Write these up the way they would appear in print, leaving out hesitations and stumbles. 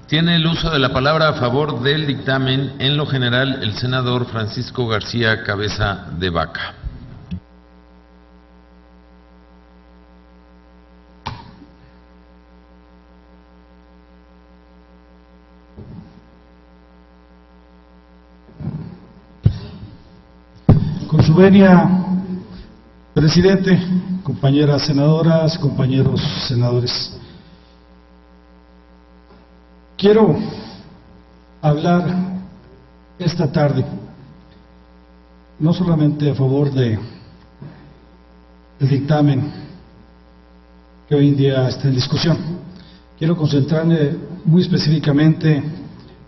Tiene el uso de la palabra a favor del dictamen, en lo general, el senador Francisco García Cabeza de Vaca. Con su venia, presidente, compañeras senadoras, compañeros senadores, quiero hablar esta tarde no solamente a favor del dictamen que hoy en día está en discusión. Quiero concentrarme muy específicamente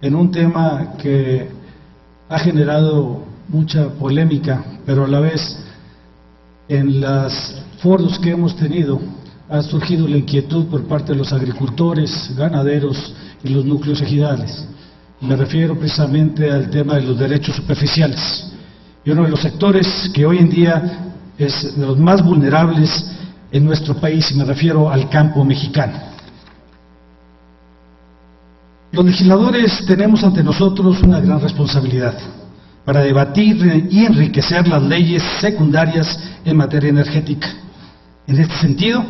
en un tema que ha generado mucha polémica, pero a la vez en los foros que hemos tenido ha surgido la inquietud por parte de los agricultores, ganaderos y los núcleos ejidales. Me refiero precisamente al tema de los derechos superficiales, y uno de los sectores que hoy en día es de los más vulnerables en nuestro país, y me refiero al campo mexicano. Los legisladores tenemos ante nosotros una gran responsabilidad para debatir y enriquecer las leyes secundarias en materia energética. En este sentido,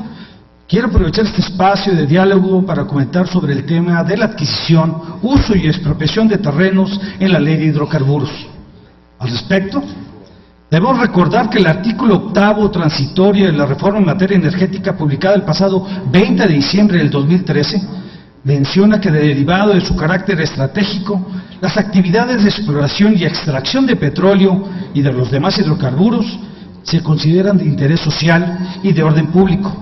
quiero aprovechar este espacio de diálogo para comentar sobre el tema de la adquisición, uso y expropiación de terrenos en la ley de hidrocarburos. Al respecto, debemos recordar que el artículo 8º transitorio de la reforma en materia energética publicada el pasado 20 de diciembre del 2013 menciona que, derivado de su carácter estratégico, las actividades de exploración y extracción de petróleo y de los demás hidrocarburos se consideran de interés social y de orden público,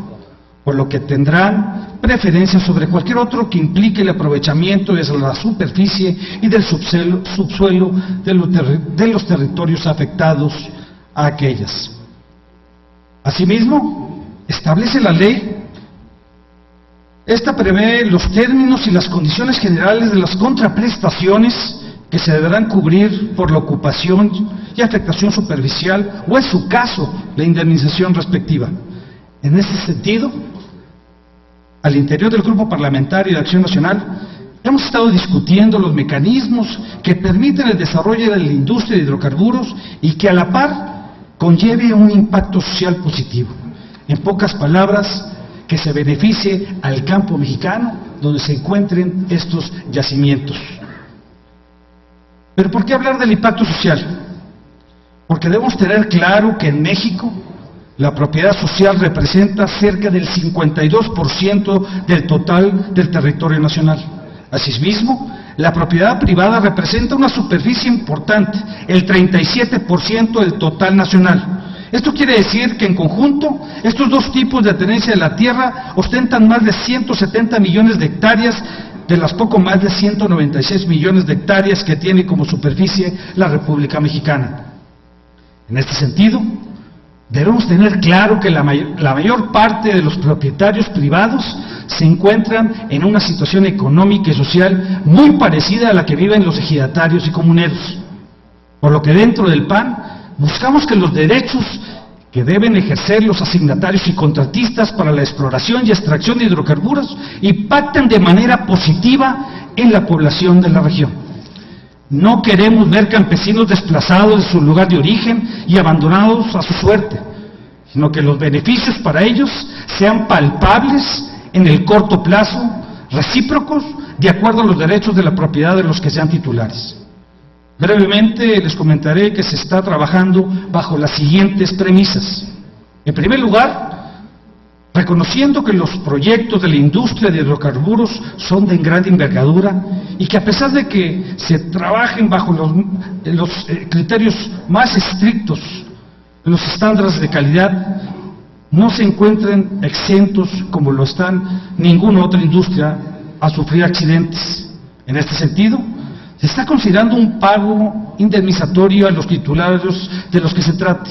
por lo que tendrán preferencia sobre cualquier otro que implique el aprovechamiento desde la superficie y del subsuelo de los territorios afectados a aquellas. Asimismo, establece la ley. Esta prevé los términos y las condiciones generales de las contraprestaciones que se deberán cubrir por la ocupación y afectación superficial, o en su caso, la indemnización respectiva. En este sentido, al interior del Grupo Parlamentario de Acción Nacional, hemos estado discutiendo los mecanismos que permiten el desarrollo de la industria de hidrocarburos y que a la par conlleve un impacto social positivo. En pocas palabras, que se beneficie al campo mexicano donde se encuentren estos yacimientos. ¿Pero por qué hablar del impacto social? Porque debemos tener claro que en México la propiedad social representa cerca del 52% del total del territorio nacional. Asimismo, la propiedad privada representa una superficie importante, el 37% del total nacional. Esto quiere decir que en conjunto, estos dos tipos de tenencia de la tierra ostentan más de 170 millones de hectáreas de las poco más de 196 millones de hectáreas que tiene como superficie la República Mexicana. En este sentido, debemos tener claro que la mayor parte de los propietarios privados se encuentran en una situación económica y social muy parecida a la que viven los ejidatarios y comuneros, por lo que dentro del PAN buscamos que los derechos que deben ejercer los asignatarios y contratistas para la exploración y extracción de hidrocarburos impacten de manera positiva en la población de la región. No queremos ver campesinos desplazados de su lugar de origen y abandonados a su suerte, sino que los beneficios para ellos sean palpables en el corto plazo, recíprocos, de acuerdo a los derechos de la propiedad de los que sean titulares. Brevemente les comentaré que se está trabajando bajo las siguientes premisas. En primer lugar, reconociendo que los proyectos de la industria de hidrocarburos son de gran envergadura y que a pesar de que se trabajen bajo los criterios más estrictos, los estándares de calidad, no se encuentren exentos, como lo están ninguna otra industria, a sufrir accidentes. En este sentido, se está considerando un pago indemnizatorio a los titulares de los que se trate,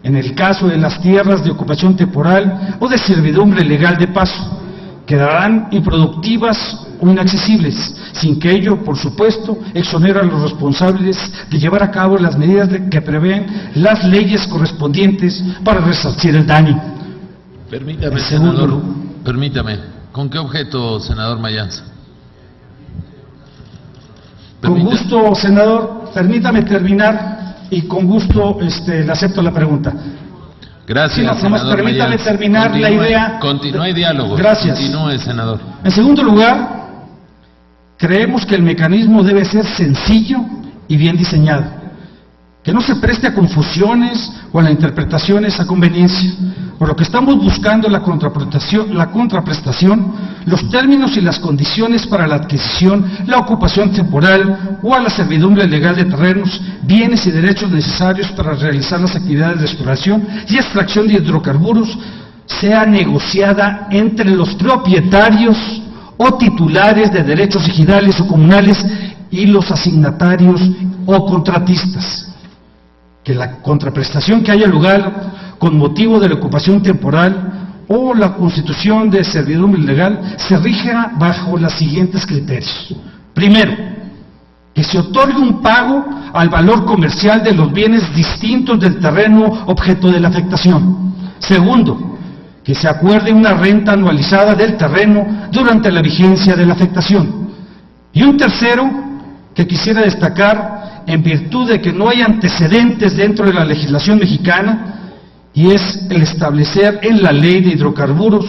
en el caso de las tierras de ocupación temporal o de servidumbre legal de paso, quedarán improductivas o inaccesibles, sin que ello, por supuesto, exonera a los responsables de llevar a cabo las medidas que prevén las leyes correspondientes para resarcir el daño. Permítame, senador, permítame. ¿Con qué objeto, senador Mayanza? Con gusto, senador, permítame terminar y con gusto le acepto la pregunta. Gracias, sí, no, senador permítame Mayans. terminar la idea. Continúe diálogo. Gracias. Continúe, senador. En segundo lugar, creemos que el mecanismo debe ser sencillo y bien diseñado, que no se preste a confusiones o a las interpretaciones a conveniencia, por lo que estamos buscando la contraprestación, los términos y las condiciones para la adquisición, la ocupación temporal o a la servidumbre legal de terrenos, bienes y derechos necesarios para realizar las actividades de exploración y extracción de hidrocarburos, sea negociada entre los propietarios o titulares de derechos ejidales o comunales y los asignatarios o contratistas. Que la contraprestación que haya lugar con motivo de la ocupación temporal o la constitución de servidumbre legal se rija bajo los siguientes criterios. Primero, que se otorgue un pago al valor comercial de los bienes distintos del terreno objeto de la afectación. Segundo, que se acuerde una renta anualizada del terreno durante la vigencia de la afectación. Y un tercero, que quisiera destacar, en virtud de que no hay antecedentes dentro de la legislación mexicana, y es el establecer en la ley de hidrocarburos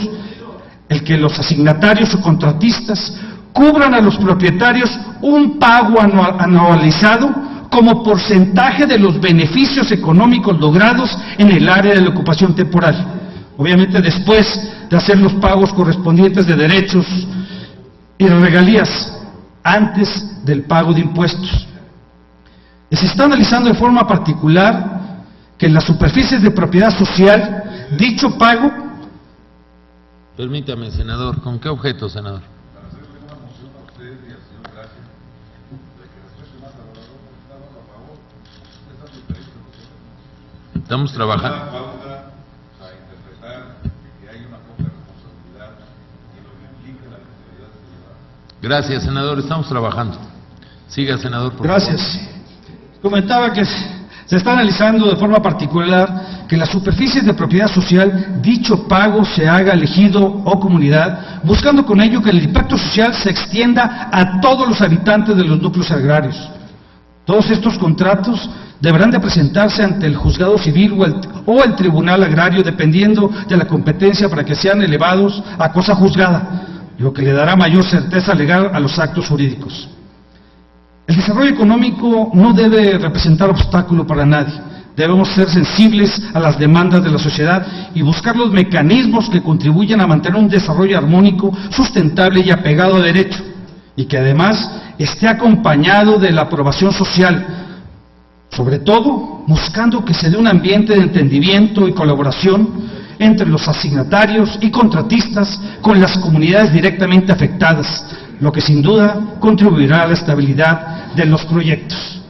el que los asignatarios o contratistas cubran a los propietarios un pago anualizado como porcentaje de los beneficios económicos logrados en el área de la ocupación temporal. Obviamente después de hacer los pagos correspondientes de derechos y regalías, antes del pago de impuestos. Se está analizando de forma particular que en las superficies de propiedad social, dicho pago... Permítame, senador, ¿con qué objeto, senador? Estamos trabajando. Gracias, senador, estamos trabajando. Siga, senador, por Gracias. favor. Comentaba que se está analizando de forma particular que las superficies de propiedad social, dicho pago se haga al ejido o comunidad, buscando con ello que el impacto social se extienda a todos los habitantes de los núcleos agrarios. Todos estos contratos deberán de presentarse ante el juzgado civil o el tribunal agrario, dependiendo de la competencia, para que sean elevados a cosa juzgada, lo que le dará mayor certeza legal a los actos jurídicos. El desarrollo económico no debe representar obstáculo para nadie. Debemos ser sensibles a las demandas de la sociedad y buscar los mecanismos que contribuyan a mantener un desarrollo armónico, sustentable y apegado a derecho, y que además esté acompañado de la aprobación social, sobre todo buscando que se dé un ambiente de entendimiento y colaboración entre los asignatarios y contratistas con las comunidades directamente afectadas, lo que sin duda contribuirá a la estabilidad de los proyectos.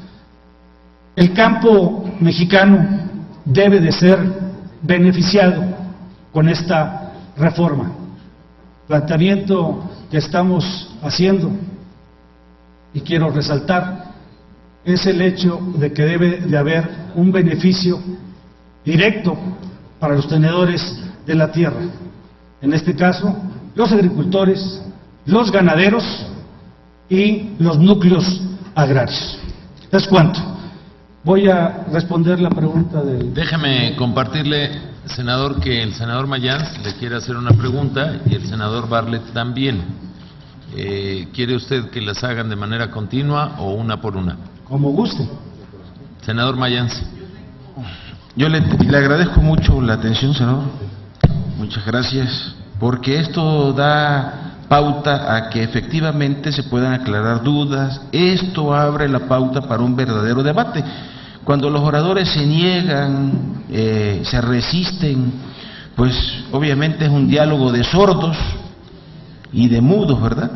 El campo mexicano debe de ser beneficiado con esta reforma. El planteamiento que estamos haciendo, y quiero resaltar, es el hecho de que debe de haber un beneficio directo para los tenedores de la tierra. En este caso, los agricultores, los ganaderos y los núcleos agrarios. ¿Es cuánto? Voy a responder la pregunta del... Déjeme compartirle, senador, que el senador Mayans le quiere hacer una pregunta y el senador Bartlett también. ¿Quiere usted que las hagan de manera continua o una por una? Como guste. Senador Mayans. Yo le agradezco mucho la atención, senador. Muchas gracias, porque esto da pauta a que efectivamente se puedan aclarar dudas. Esto abre la pauta para un verdadero debate. Cuando los oradores se niegan, se resisten, pues obviamente es un diálogo de sordos y de mudos, ¿verdad?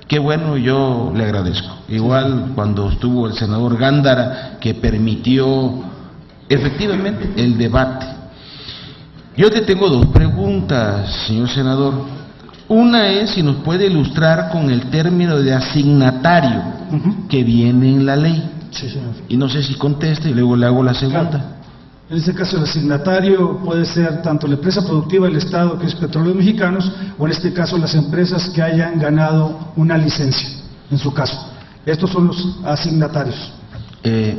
Qué bueno, yo le agradezco. Igual cuando estuvo el senador Gándara, que permitió efectivamente el debate. Yo te tengo dos preguntas, señor senador. Una es si nos puede ilustrar con el término de asignatario que viene en la ley. Sí, señor. Y no sé si contesta y luego le hago la segunda. Claro. En este caso el asignatario puede ser tanto la empresa productiva del Estado, que es Petróleos Mexicanos, o en este caso las empresas que hayan ganado una licencia, en su caso. Estos son los asignatarios.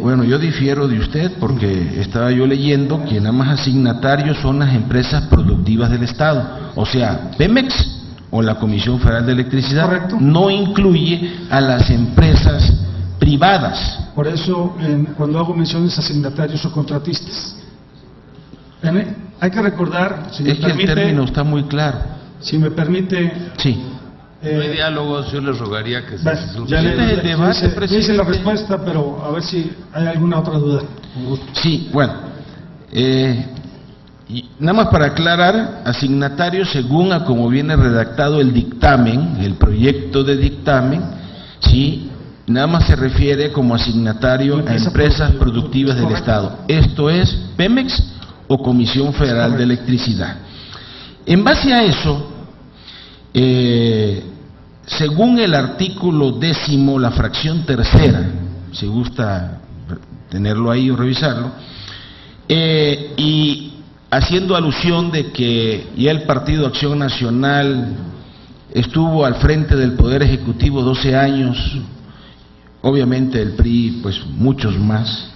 Bueno, yo difiero de usted porque estaba yo leyendo que nada más asignatarios son las empresas productivas del Estado, o sea, Pemex o la Comisión Federal de Electricidad. Correcto. No incluye a las empresas privadas. Por eso, cuando hago menciones a asignatarios o contratistas, hay que recordar, si me Es que permite, el término está muy claro. si me permite, Sí. No hay diálogos, yo les rogaría que se ya el debate, hice la respuesta, pero a ver si hay alguna otra duda. Con gusto. Sí, bueno, y nada más para aclarar, asignatario según a como viene redactado el dictamen, el proyecto de dictamen, sí, nada más se refiere como asignatario a empresas productivas del Estado. Esto es Pemex o Comisión Federal de Electricidad. En base a eso, según el artículo 10º, la fracción tercera, si gusta tenerlo ahí o revisarlo, y haciendo alusión de que ya el Partido Acción Nacional estuvo al frente del Poder Ejecutivo 12 años, obviamente el PRI pues muchos más,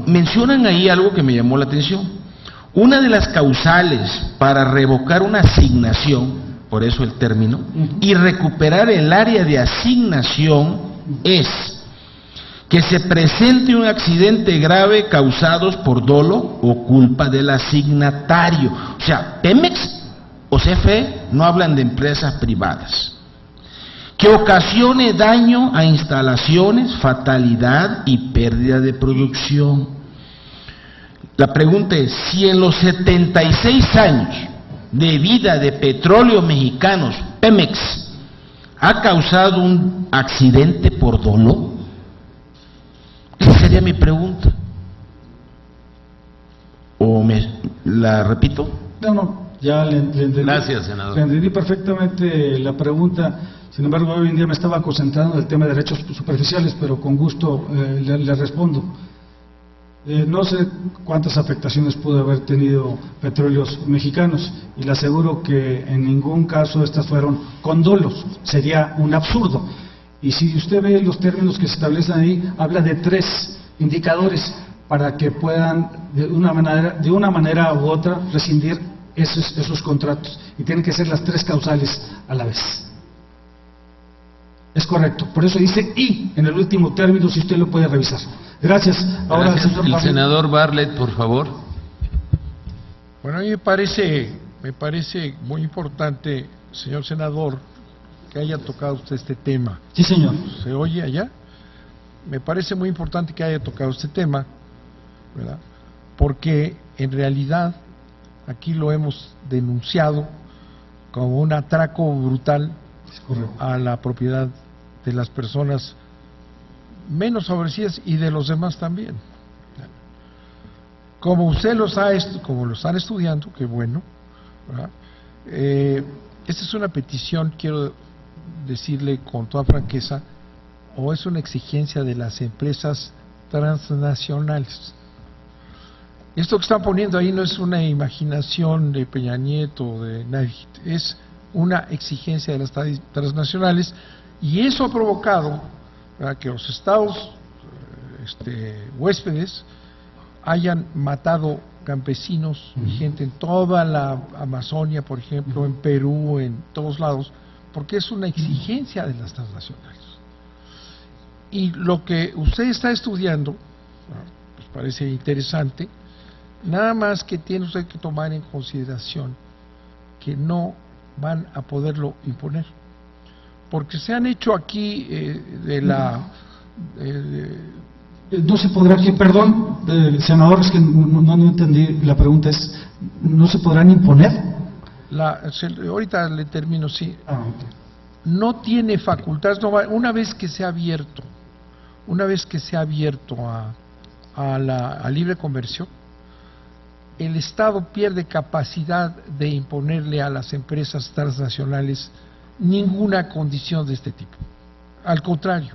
mencionan ahí algo que me llamó la atención. Una de las causales para revocar una asignación, por eso el término, y recuperar el área de asignación es que se presente un accidente grave causados por dolo o culpa del asignatario. O sea, Pemex o CFE no hablan de empresas privadas. Que ocasione daño a instalaciones, fatalidad y pérdida de producción. La pregunta es, si en los 76 años de vida de Petróleos Mexicanos, Pemex, ha causado un accidente por dolo, esa sería mi pregunta. ¿O la repito? No, ya le entendí. Gracias, senador. Le entendí perfectamente la pregunta. Sin embargo, hoy en día me estaba concentrando en el tema de derechos superficiales, pero con gusto le respondo. No sé cuántas afectaciones pudo haber tenido Petróleos Mexicanos, y le aseguro que en ningún caso estas fueron con dolos, sería un absurdo. Y si usted ve los términos que se establecen ahí, habla de 3 indicadores para que puedan de una manera u otra rescindir esos contratos, y tienen que ser las 3 causales a la vez. Es correcto, por eso dice y en el último término, si usted lo puede revisar. Gracias. Ahora Gracias. El senador Bartlett, por favor. Bueno, a mí me parece muy importante, señor senador, que haya tocado usted este tema. Sí, señor. ¿Se oye allá? Me parece muy importante que haya tocado este tema, ¿verdad? Porque en realidad aquí lo hemos denunciado como un atraco brutal a la propiedad de las personas menos favorecidas y de los demás también. Como usted como lo están estudiando, qué bueno, ¿verdad? Esta es una petición, quiero decirle con toda franqueza, o es una exigencia de las empresas transnacionales. Esto que están poniendo ahí no es una imaginación de Peña Nieto o de nadie, es una exigencia de las transnacionales, y eso ha provocado, ¿verdad?, que los estados huéspedes hayan matado campesinos y gente en toda la Amazonia, por ejemplo, en Perú, en todos lados, porque es una exigencia de las transnacionales. Y lo que usted está estudiando, pues parece interesante, nada más que tiene usted que tomar en consideración que no van a poderlo imponer, porque se han hecho aquí no se podrá, perdón, senador, es que no entendí, la pregunta es, ¿no se podrán imponer? Ahorita le termino, sí. Okay. No tiene facultades, una vez que se ha abierto a la libre comercio, el Estado pierde capacidad de imponerle a las empresas transnacionales ninguna condición de este tipo. Al contrario.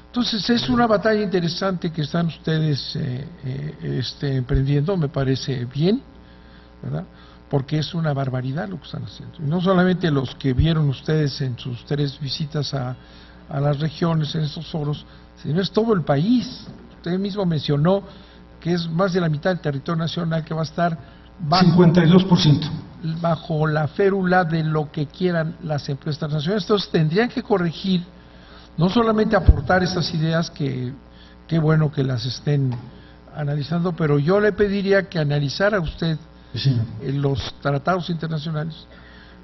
Entonces es una batalla interesante que están ustedes emprendiendo, me parece bien, ¿verdad? Porque es una barbaridad lo que están haciendo. Y no solamente los que vieron ustedes en sus 3 visitas a a las regiones en estos foros, sino es todo el país. Usted mismo mencionó que es más de la mitad del territorio nacional que va a estar bajo 52%. Bajo la férula de lo que quieran las empresas transnacionales. Entonces tendrían que corregir, no solamente aportar estas ideas, que qué bueno que las estén analizando, pero yo le pediría que analizara usted los tratados internacionales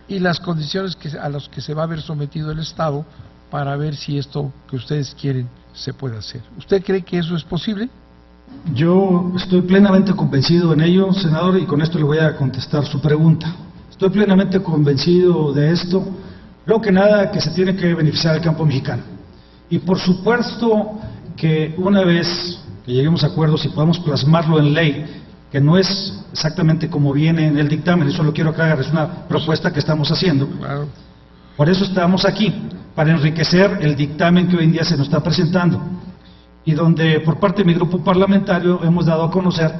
y las condiciones a las que se va a ver sometido el Estado para ver si esto que ustedes quieren se puede hacer. ¿Usted cree que eso es posible? Yo estoy plenamente convencido en ello, senador, y con esto le voy a contestar su pregunta. Estoy plenamente convencido de esto. Creo que nada que se tiene que beneficiar al campo mexicano. Y por supuesto que una vez que lleguemos a acuerdos y podamos plasmarlo en ley, que no es exactamente como viene en el dictamen, eso lo quiero aclarar, es una propuesta que estamos haciendo. Claro. Por eso estamos aquí, para enriquecer el dictamen que hoy en día se nos está presentando, y donde por parte de mi grupo parlamentario hemos dado a conocer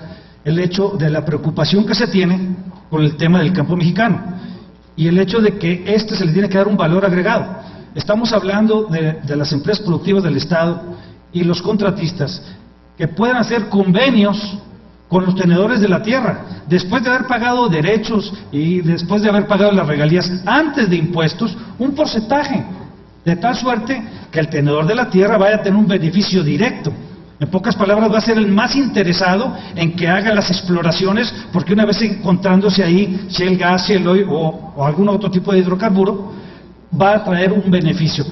el hecho de la preocupación que se tiene por el tema del campo mexicano, y el hecho de que se le tiene que dar un valor agregado. Estamos hablando de las empresas productivas del Estado y los contratistas, que puedan hacer convenios con los tenedores de la tierra, después de haber pagado derechos y después de haber pagado las regalías antes de impuestos, un porcentaje, de tal suerte que el tenedor de la tierra vaya a tener un beneficio directo. En pocas palabras, va a ser el más interesado en que haga las exploraciones, porque una vez encontrándose ahí shale gas, shale oil o algún otro tipo de hidrocarburo, va a traer un beneficio.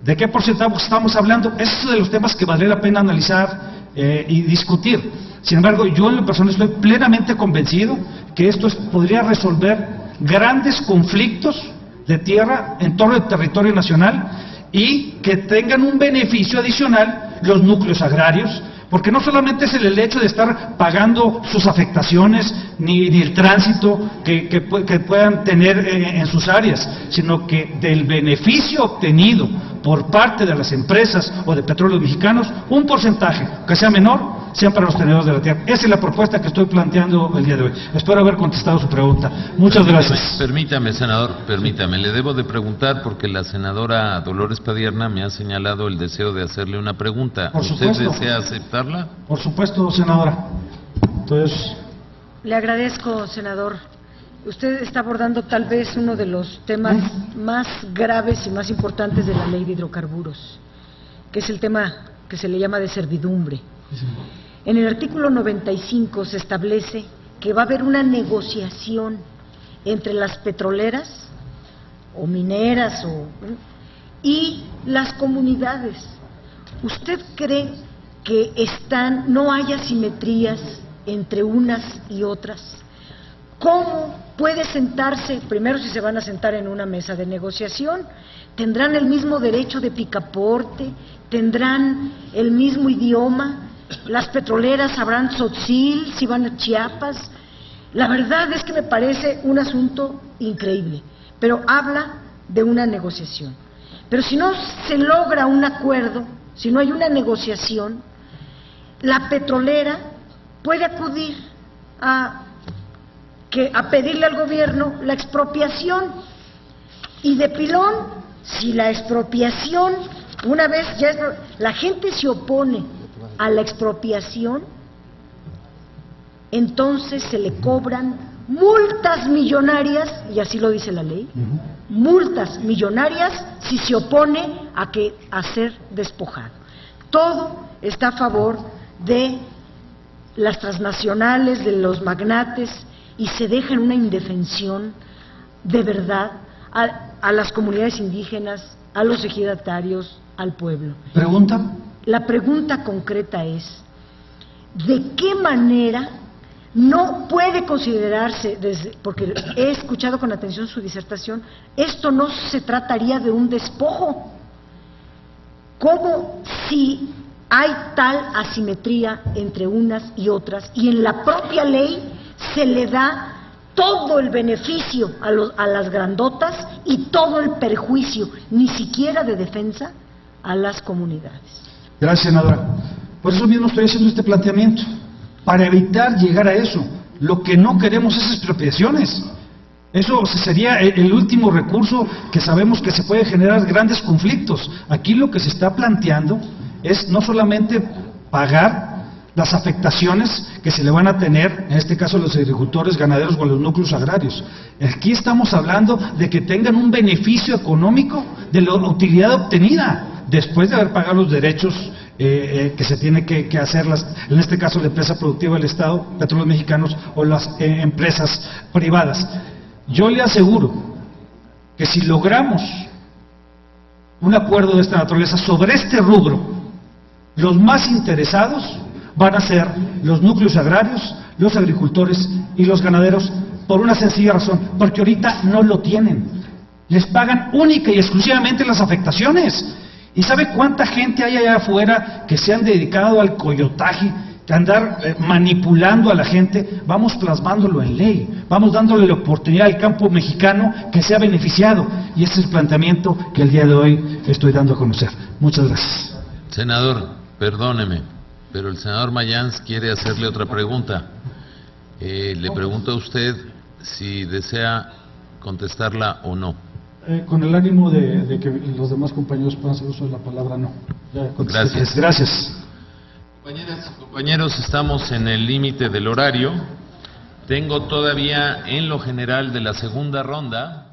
¿De qué porcentaje estamos hablando? Ese es uno de los temas que valdría la pena analizar y discutir. Sin embargo, yo en lo personal estoy plenamente convencido que esto podría resolver grandes conflictos de tierra en torno al territorio nacional y que tengan un beneficio adicional los núcleos agrarios, porque no solamente es el hecho de estar pagando sus afectaciones ni el tránsito que puedan tener en sus áreas, sino que del beneficio obtenido por parte de las empresas o de petróleos mexicanos, un porcentaje, que sea menor, sean para los tenedores de la tierra. Esa es la propuesta que estoy planteando el día de hoy. Espero haber contestado su pregunta. Muchas gracias. Permítame, senador, le debo de preguntar porque la senadora Dolores Padierna me ha señalado el deseo de hacerle una pregunta. Por supuesto. ¿Usted desea aceptarla? Por supuesto, senadora. Entonces, le agradezco, senador. Usted está abordando tal vez uno de los temas más graves y más importantes de la ley de hidrocarburos, que es el tema que se le llama de servidumbre. En el artículo 95 se establece que va a haber una negociación entre las petroleras o mineras y las comunidades. ¿Usted cree que no hay asimetrías entre unas y otras? ¿Cómo puede sentarse, primero si se van a sentar en una mesa de negociación, tendrán el mismo derecho de picaporte, tendrán el mismo idioma, las petroleras sabrán tzotzil, si van a Chiapas? La verdad es que me parece un asunto increíble, pero habla de una negociación. Pero si no se logra un acuerdo, si no hay una negociación, la petrolera puede acudir a pedirle al gobierno la expropiación, y de pilón, si la expropiación, una vez ya la gente se opone a la expropiación, entonces se le cobran multas millonarias, y así lo dice la ley, multas millonarias si se opone a ser despojado. Todo está a favor de las transnacionales, de los magnates, y se deja en una indefensión de verdad a las comunidades indígenas, a los ejidatarios, al pueblo. ¿Pregunta? La pregunta concreta es, ¿de qué manera no puede considerarse, porque he escuchado con atención su disertación, esto no se trataría de un despojo? ¿Cómo si hay tal asimetría entre unas y otras, y en la propia ley se le da todo el beneficio a las grandotas y todo el perjuicio, ni siquiera de defensa, a las comunidades? Gracias, senadora. Por eso mismo estoy haciendo este planteamiento, para evitar llegar a eso. Lo que no queremos es expropiaciones. Eso sería el último recurso que sabemos que se puede generar grandes conflictos. Aquí lo que se está planteando es no solamente pagar las afectaciones que se le van a tener, en este caso a los agricultores, ganaderos o a los núcleos agrarios. Aquí estamos hablando de que tengan un beneficio económico de la utilidad obtenida después de haber pagado los derechos que se tiene que hacerlas, en este caso la empresa productiva del Estado, Petróleos Mexicanos, o las empresas privadas. Yo le aseguro que si logramos un acuerdo de esta naturaleza sobre este rubro, los más interesados van a ser los núcleos agrarios, los agricultores y los ganaderos, por una sencilla razón, porque ahorita no lo tienen. Les pagan única y exclusivamente las afectaciones. ¿Y sabe cuánta gente hay allá afuera que se han dedicado al coyotaje, que andar manipulando a la gente? Vamos plasmándolo en ley, vamos dándole la oportunidad al campo mexicano que sea beneficiado, y ese es el planteamiento que el día de hoy estoy dando a conocer. Muchas gracias. Senador, perdóneme, pero el senador Mayans quiere hacerle otra pregunta. Le pregunto a usted si desea contestarla o no. Con el ánimo de que los demás compañeros puedan hacer uso de la palabra, no. Gracias. Gracias. Compañeras y compañeros, estamos en el límite del horario. Tengo todavía, en lo general de la segunda ronda,